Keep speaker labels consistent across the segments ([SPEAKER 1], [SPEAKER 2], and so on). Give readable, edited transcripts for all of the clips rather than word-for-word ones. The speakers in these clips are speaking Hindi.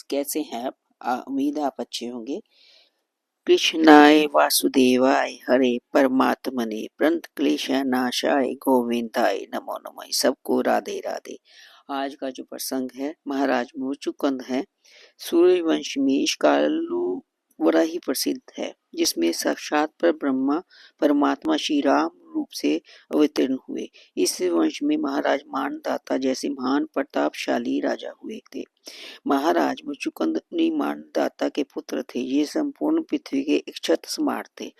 [SPEAKER 1] कैसे हैं आप? उम्मीद है आप अच्छे होंगे। कृष्णाय वासुदेवाय हरे परमात्मने प्रणत क्लेश नाशाय गोविंदाय नमो नमः। सबको राधे राधे। आज का जो प्रसंग है महाराज मुचुकुंद है। सूर्यवंश में इस कालू बड़ा ही प्रसिद्ध है, जिसमें साक्षात पर ब्रह्मा परमात्मा श्री राम रूप से अवतीर्ण हुए। इस वंश में महाराज मानदाता जैसे महान प्रतापशाली राजा हुए थे। महाराज मुचुकुंद अपनी मानदाता के पुत्र थे। ये संपूर्ण पृथ्वी के इच्छत स्मार्ट थे।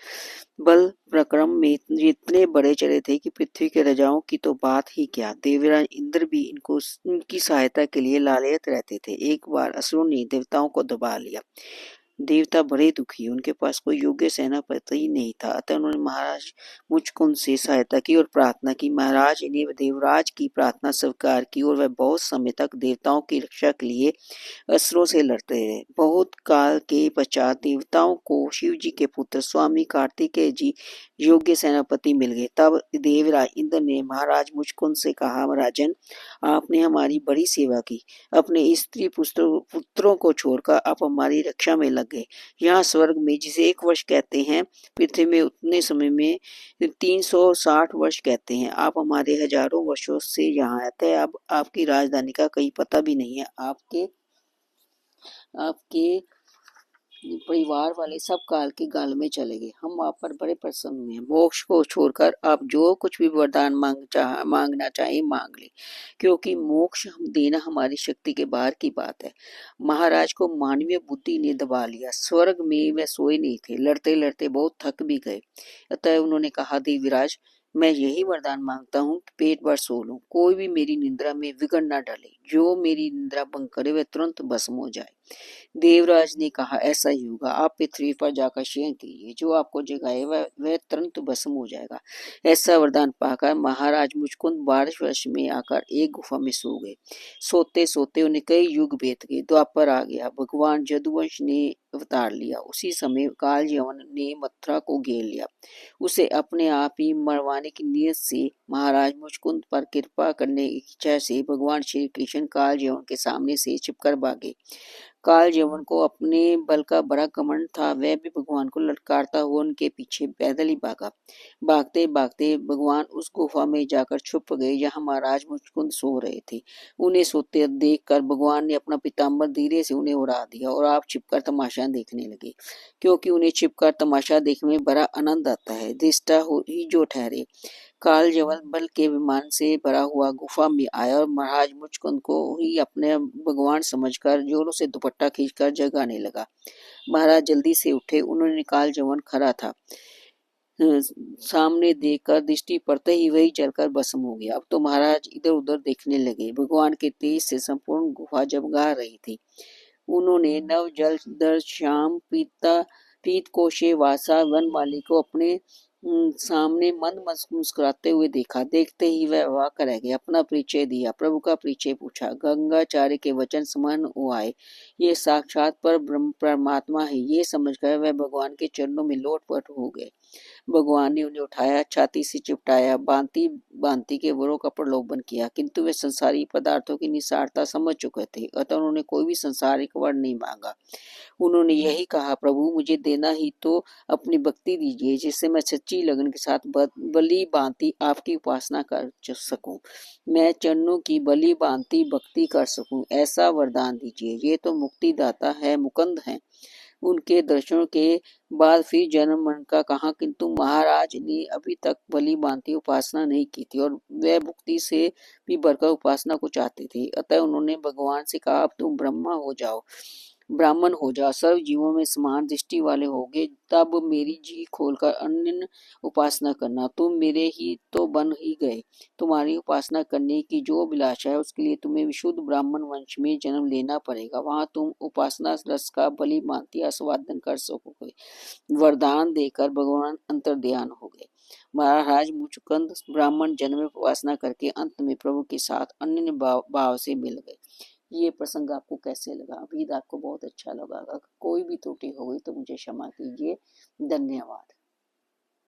[SPEAKER 1] बल प्रक्रम में इतने बड़े चले थे कि पृथ्वी के राजाओं की तो बात ही क्या, देवराज इंद्र भी इनकी सहायता के लिए लालयत रहते थे। एक बार असुरों ने देवताओं को दबा लिया। देवता बड़े दुखी, उनके पास कोई योग्य सेनापति ही नहीं था। अतः उन्होंने महाराज मुचकुंद से सहायता की और प्रार्थना की। महाराज ने देवराज की प्रार्थना स्वीकार की और वह बहुत समय तक देवताओं की रक्षा के लिए असुरों से लड़ते रहे। बहुत काल के पश्चात देवताओं को शिव जी के पुत्र स्वामी कार्तिकेय जी योग्य सेनापति मिल गए। तब देवराज इंद्र ने महाराज मुचकुंद से कहा, राजन, आपने हमारी बड़ी सेवा की। अपने स्त्री पुत्रों को छोड़कर आप हमारी रक्षा में लग गए। यहाँ स्वर्ग में जिसे 1 वर्ष कहते हैं, पृथ्वी में उतने समय में 360 वर्ष कहते हैं। आप हमारे हजारों वर्षों से यहाँ आते हैं। अब आपकी राजधानी का कहीं पता भी नहीं है। आपके परिवार वाले सब काल के गाल में चले गए। हम आप पर बड़े प्रसन्न हुए हैं। मोक्ष को छोड़कर आप जो कुछ भी वरदान मांगना चाहे मांग ले, क्योंकि मोक्ष देना हमारी शक्ति के बाहर की बात है। महाराज को मानवीय बुद्धि ने दबा लिया। स्वर्ग में वे सोए नहीं थे, लड़ते लड़ते बहुत थक भी गए। अतः उन्होंने कहा, देवराज, मैं यही वरदान मांगता हूँ कि पेट भर सो लूं, कोई भी मेरी निंद्रा में विघ्न न डाले। जो मेरी निंद्रा भंग करे वह तुरंत भस्म हो जाए। देवराज ने कहा, ऐसा ही होगा। आप पृथ्वी पर जाकर शयन कीजिए, जो आपको जगाए वह तुरंत भस्म हो जाएगा। ऐसा वरदान पाकर महाराज मुचकुंद 12 वर्ष में आकर एक गुफा में सो गए। सोते सोते उन्हें कई युग बीत गए। द्वापर आ गया। भगवान जदुवंश ने अवतार लिया। उसी समय काल यवन ने मथुरा को घेर लिया। उसे अपने आप ही मरवाने की नीयत से महाराज मुचकुंद पर कृपा करने की इच्छा से भगवान श्री कृष्ण काल यवन के सामने से छिपकर भागे। काल यवन को अपने बल का बड़ा घमंड था। वह भी भगवान को लटकारता हुआ उनके पीछे पैदल ही भागा। भागते भागते भगवान उस गुफा में जाकर छुप गए जहां महाराज मुचकुंद सो रहे थे। उन्हें सोते देखकर भगवान ने अपना पीताम्बर धीरे से उन्हें उड़ा दिया और आप छिपकर तमाशा देखने लगे, क्योंकि उन्हें छिपकर तमाशा देखने में बड़ा आनंद आता है। दृष्टा हो ही जो ठहरे। काल यवन बल के विमान से भरा हुआ गुफा में आया और महाराज मुचकुंद को ही अपने भगवान समझकर जोरों से दुपट्टा खींचकर जगाने लगा। महाराज जल्दी से उठे। उन्होंने काल यवन खड़ा था सामने देखकर दृष्टि पड़ते ही वही जलकर भस्म हो गया। अब तो महाराज इधर उधर देखने लगे। भगवान के तेज से संपूर्ण गुफा जगमगा रही थी। उन्होंने नव जल दर श्याम पीत कोशे वासा वनमाली को अपने सामने मंद मुस्कुराते हुए देखा। देखते ही वह अवाक रह गए। अपना परिचय दिया, प्रभु का परिचय पूछा। गंगाचार्य के वचन समान हो आए। ये साक्षात पर ब्रह्म परमात्मा है, ये समझकर वह भगवान के चरणों में लोटपट हो गए। भगवान ने उन्हें उठाया, छाती से चिपटाया, बांति बांति के वरों का प्रलोभन किया, किंतु वे संसारी पदार्थों की निसारता समझ चुके थे। अतः उन्होंने कोई भी संसारिक वर नहीं मांगा। उन्होंने यही कहा, प्रभु, मुझे देना ही तो अपनी भक्ति दीजिए, जिससे मैं सच्ची लगन के साथ बलि भांति आपकी उपासना कर सकूं। मैं चरणों की बलि भांति भक्ति कर सकूं, ऐसा वरदान दीजिए। ये तो मुक्तिदाता है, मुकुंद है। उनके दर्शन के बाद फिर जन्म मरण का कहा, किंतु महाराज ने अभी तक भली भांति उपासना नहीं की थी और वह मुक्ति से भी बढ़कर उपासना को चाहते थे। अतः उन्होंने भगवान से कहा, अब तुम ब्राह्मण हो जाओ, सर्व जीवों में समान दृष्टि वाले होगे, तब मेरी जी खोलकर अन्य उपासना करना। तुम मेरे ही तो बन ही गए। तुम्हारी उपासना करने की जो अभिलाषा है, उसके लिए तुम्हें विशुद्ध ब्राह्मण वंश में जन्म लेना पड़ेगा। वहां तुम उपासना रस का भली भांति आस्वादन कर सकोगे। वरदान देकर भगवान अंतर्ध्यान हो गए। महाराज मुचकुंद ब्राह्मण जन्म में उपासना करके अंत में प्रभु के साथ अन्य भाव से मिल गए। ये प्रसंग आपको कैसे लगा? उम्मीद आपको बहुत अच्छा लगा। अगर कोई भी त्रुटि हो गई तो मुझे क्षमा कीजिए। धन्यवाद।